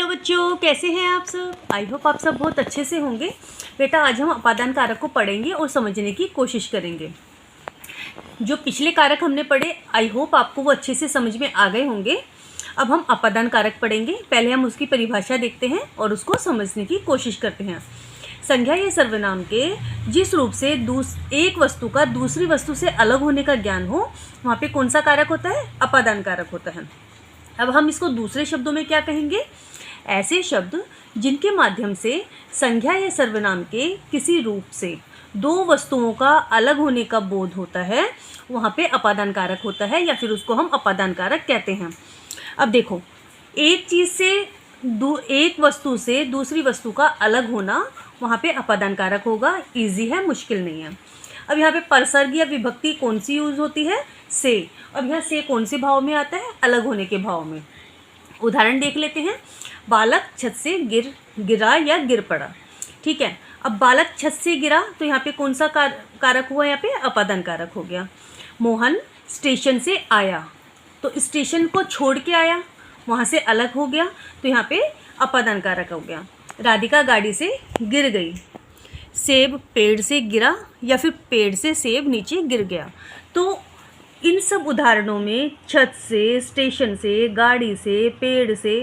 बच्चों, कैसे हैं आप सब। आई होप आप सब बहुत अच्छे से होंगे। बेटा आज हम अपादान कारक को पढ़ेंगे और समझने की कोशिश करेंगे। जो पिछले कारक हमने पढ़े आई होप आपको वो अच्छे से समझ में आ गए होंगे। अब हम अपादान कारक पढ़ेंगे। पहले हम उसकी परिभाषा देखते हैं और उसको समझने की कोशिश करते हैं। संज्ञा या सर्वनाम के जिस रूप से एक वस्तु का दूसरी वस्तु से अलग होने का ज्ञान हो, वहाँ पे कौन सा कारक होता है? अपादान कारक होता है। अब हम इसको दूसरे शब्दों में क्या कहेंगे? ऐसे शब्द जिनके माध्यम से संज्ञा या सर्वनाम के किसी रूप से दो वस्तुओं का अलग होने का बोध होता है, वहाँ पे अपादान कारक होता है या फिर उसको हम अपादान कारक कहते हैं। अब देखो, एक चीज़ से एक वस्तु से दूसरी वस्तु का अलग होना, वहाँ पे अपादान कारक होगा। इजी है, मुश्किल नहीं है। अब यहाँ पे परसर्ग या विभक्ति कौन सी यूज़ होती है? से। अब यहाँ से कौन से भाव में आता है? अलग होने के भाव में। उदाहरण देख लेते हैं। बालक छत से गिरा या गिर पड़ा। ठीक है, अब बालक छत से गिरा तो यहाँ पे कौन सा कारक हुआ? यहाँ पे अपादान कारक हो गया। मोहन स्टेशन से आया, तो स्टेशन को छोड़ के आया, वहाँ से अलग हो गया, तो यहाँ पे अपादान कारक हो गया। राधिका गाड़ी से गिर गई। सेब पेड़ से गिरा या फिर पेड़ से सेब नीचे गिर गया। तो इन सब उदाहरणों में छत से, स्टेशन से, गाड़ी से, पेड़ से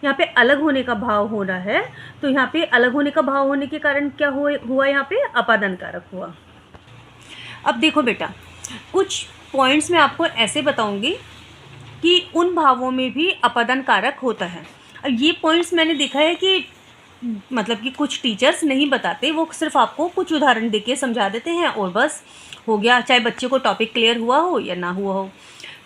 यहाँ पे अलग होने का भाव हो रहा है। तो यहाँ पे अलग होने का भाव होने के कारण क्या हुआ? यहाँ पे अपादान कारक हुआ। अब देखो बेटा, कुछ पॉइंट्स मैं आपको ऐसे बताऊंगी कि उन भावों में भी अपादान कारक होता है। अब ये पॉइंट्स मैंने देखा है कि मतलब कि कुछ टीचर्स नहीं बताते, वो सिर्फ आपको कुछ उदाहरण देके समझा देते हैं और बस हो गया, चाहे बच्चे को टॉपिक क्लियर हुआ हो या ना हुआ हो।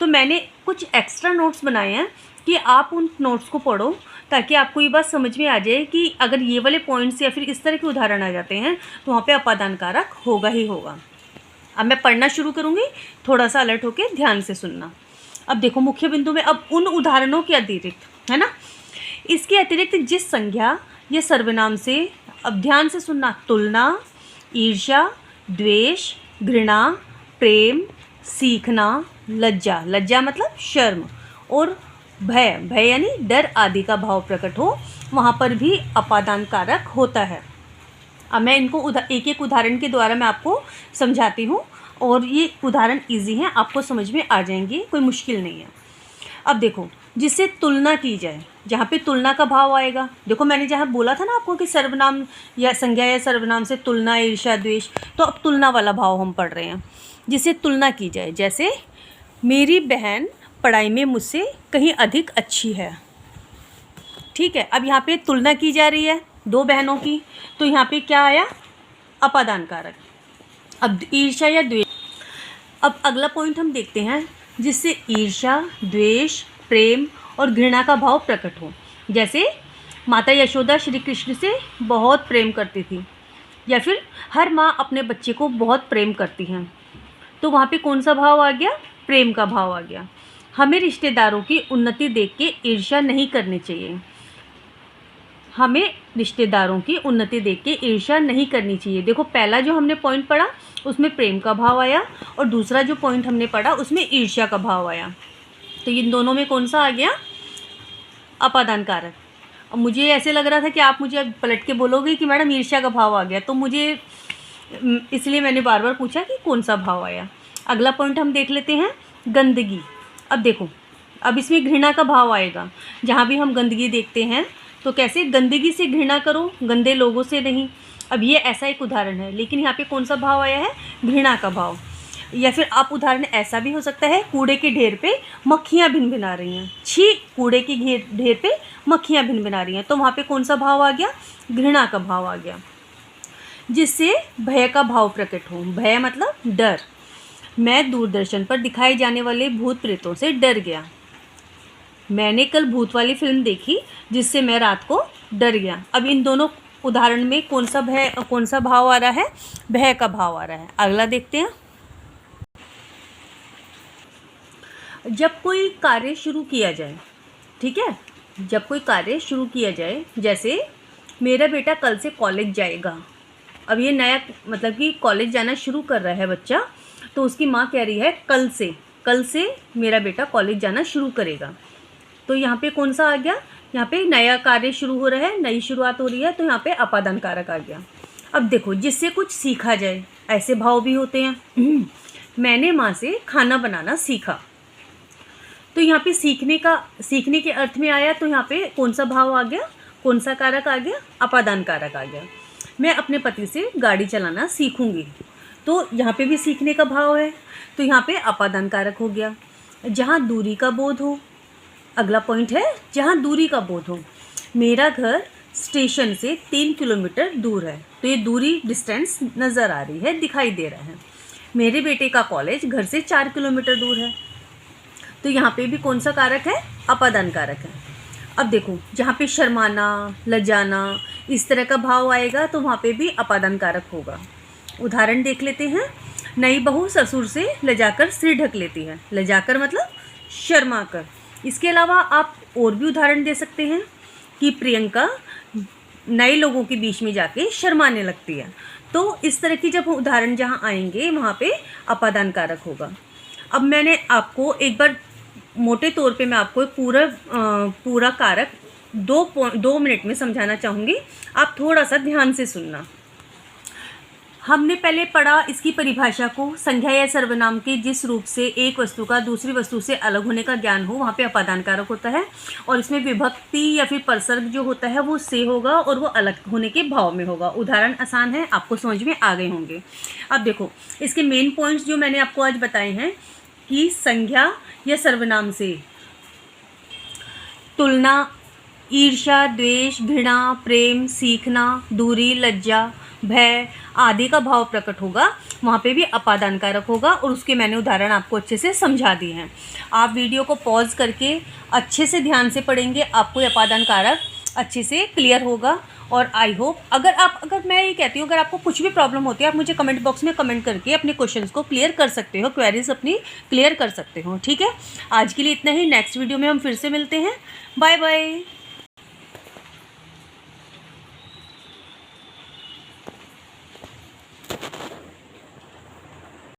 तो मैंने कुछ एक्स्ट्रा नोट्स बनाए हैं कि आप उन नोट्स को पढ़ो, ताकि आपको ये बात समझ में आ जाए कि अगर ये वाले पॉइंट्स या फिर इस तरह के उदाहरण आ जाते हैं तो वहाँ पे अपादान कारक होगा ही होगा। अब मैं पढ़ना शुरू करूँगी, थोड़ा सा अलर्ट होकर ध्यान से सुनना। अब देखो, मुख्य बिंदु में अब उन उदाहरणों के अतिरिक्त, है ना, इसके अतिरिक्त जिस संज्ञा या सर्वनाम से, अब ध्यान से सुनना, तुलना, ईर्ष्या, द्वेष, घृणा, प्रेम, सीखना, लज्जा, लज्जा मतलब शर्म, और भय, भय यानी डर आदि का भाव प्रकट हो, वहाँ पर भी अपादान कारक होता है। अब मैं इनको एक एक उदाहरण के द्वारा मैं आपको समझाती हूँ, और ये उदाहरण इजी हैं, आपको समझ में आ जाएंगे, कोई मुश्किल नहीं है। अब देखो, जिससे तुलना की जाए, जहाँ पे तुलना का भाव आएगा, देखो मैंने जहाँ बोला था ना आपको कि सर्वनाम या संज्ञा या सर्वनाम से तुलना, ईर्ष्या, द्वेष, तो अब तुलना वाला भाव हम पढ़ रहे हैं। जिससे तुलना की जाए, जैसे मेरी बहन पढ़ाई में मुझसे कहीं अधिक अच्छी है। ठीक है, अब यहाँ पे तुलना की जा रही है दो बहनों की, तो यहाँ पे क्या आया? अपादान कारक। अब ईर्ष्या या द्वेष, अब अगला पॉइंट हम देखते हैं, जिससे ईर्ष्या, द्वेष, प्रेम और घृणा का भाव प्रकट हो। जैसे माता यशोदा श्री कृष्ण से बहुत प्रेम करती थी, या फिर हर माँ अपने बच्चे को बहुत प्रेम करती हैं, तो वहाँ पे कौन सा भाव आ गया? प्रेम का भाव आ गया। हमें रिश्तेदारों की उन्नति देख के ईर्ष्या नहीं करनी चाहिए। हमें रिश्तेदारों की उन्नति देख के ईर्ष्या नहीं करनी चाहिए। देखो, पहला जो हमने पॉइंट पढ़ा उसमें प्रेम का भाव आया, और दूसरा जो पॉइंट हमने पढ़ा उसमें ईर्ष्या का भाव आया। तो इन दोनों में कौन सा आ गया? अपादान कारक। अब मुझे ऐसे लग रहा था कि आप मुझे अब पलट के बोलोगे कि मैडम ईर्ष्या का भाव आ गया, तो मुझे इसलिए मैंने बार बार पूछा कि कौन सा भाव आया। अगला पॉइंट हम देख लेते हैं, गंदगी। अब देखो, अब इसमें घृणा का भाव आएगा। जहाँ भी हम गंदगी देखते हैं तो कैसे? गंदगी से घृणा करो, गंदे लोगों से नहीं। अब ये ऐसा एक उदाहरण है, लेकिन यहाँ पे कौन सा भाव आया है? घृणा का भाव। या फिर आप उदाहरण ऐसा भी हो सकता है, कूड़े के ढेर पे मक्खियाँ भिनभिना रही हैं। छी, कूड़े के ढेर पे मक्खियाँ भिनभिना रही हैं, तो वहाँ पे कौन सा भाव आ गया? घृणा का भाव आ गया। जिससे भय का भाव प्रकट हो। भय मतलब डर। मैं दूरदर्शन पर दिखाए जाने वाले भूत प्रेतों से डर गया। मैंने कल भूत वाली फिल्म देखी जिससे मैं रात को डर गया। अब इन दोनों उदाहरण में कौन सा भाव आ रहा है? भय का भाव आ रहा है। अगला देखते हैं। जब कोई कार्य शुरू किया जाए, ठीक है, जब कोई कार्य शुरू किया जाए, जैसे मेरा बेटा कल से कॉलेज जाएगा। अब ये नया मतलब कि कॉलेज जाना शुरू कर रहा है बच्चा, तो उसकी माँ कह रही है कल से मेरा बेटा कॉलेज जाना शुरू करेगा। तो यहाँ पे कौन सा आ गया? यहाँ पे नया कार्य शुरू हो रहा है, नई शुरुआत हो रही है, तो यहाँ पे अपादान कारक आ गया। अब देखो, जिससे कुछ सीखा जाए, ऐसे भाव भी होते हैं। मैंने माँ से खाना बनाना सीखा, तो यहाँ पे सीखने के अर्थ में आया, तो यहाँ पे कौन सा भाव आ गया, कौन सा कारक आ गया, अपादान कारक आ गया। मैं अपने पति से गाड़ी चलाना सीखूंगी, तो यहाँ पे भी सीखने का भाव है, तो यहाँ पे अपादान कारक हो गया। जहाँ दूरी का बोध हो, अगला पॉइंट है जहाँ दूरी का बोध हो। मेरा घर स्टेशन से 3 किलोमीटर दूर है, तो ये दूरी डिस्टेंस नज़र आ रही है, दिखाई दे रहा है। मेरे बेटे का कॉलेज घर से 4 किलोमीटर दूर है, तो यहाँ पे भी कौन सा कारक है, अपादान कारक है। अब देखो, जहाँ पे शर्माना, लजाना, इस तरह का भाव आएगा, तो वहाँ पे भी अपादान कारक होगा। उदाहरण देख लेते हैं। नई बहू ससुर से लजाकर सिर ढक लेती है। लजाकर मतलब शर्मा कर। इसके अलावा आप और भी उदाहरण दे सकते हैं कि प्रियंका नए लोगों के बीच में जाके शर्माने लगती है। तो इस तरह की जब उदाहरण जहाँ आएंगे, वहाँ पे अपादान कारक होगा। अब मैंने आपको एक बार मोटे तौर पे मैं आपको पूरा कारक 2 मिनट में समझाना चाहूँगी, आप थोड़ा सा ध्यान से सुनना। हमने पहले पढ़ा इसकी परिभाषा को, संज्ञा या सर्वनाम के जिस रूप से एक वस्तु का दूसरी वस्तु से अलग होने का ज्ञान हो, वहाँ पे अपादान कारक होता है। और इसमें विभक्ति या फिर परसर्ग जो होता है वो से होगा और वो अलग होने के भाव में होगा। उदाहरण आसान है, आपको समझ में आ गए होंगे। अब देखो, इसके मेन पॉइंट्स जो मैंने आपको आज बताए हैं कि संज्ञा या सर्वनाम से तुलना, ईर्ष्या, द्वेष, घृणा, प्रेम, सीखना, दूरी, लज्जा, भय आदि का भाव प्रकट होगा, वहाँ पे भी अपादान कारक होगा। और उसके मैंने उदाहरण आपको अच्छे से समझा दिए हैं। आप वीडियो को पॉज करके अच्छे से ध्यान से पढ़ेंगे, आपको अपादान कारक अच्छे से क्लियर होगा। और आई होप अगर मैं ये कहती हूँ, अगर आपको कुछ भी प्रॉब्लम होती है, आप मुझे कमेंट बॉक्स में कमेंट करके अपने क्वेश्चंस को क्लियर कर सकते हो, क्वेरीज अपनी क्लियर कर सकते हो। ठीक है, आज के लिए इतना ही। नेक्स्ट वीडियो में हम फिर से मिलते हैं। Bye bye.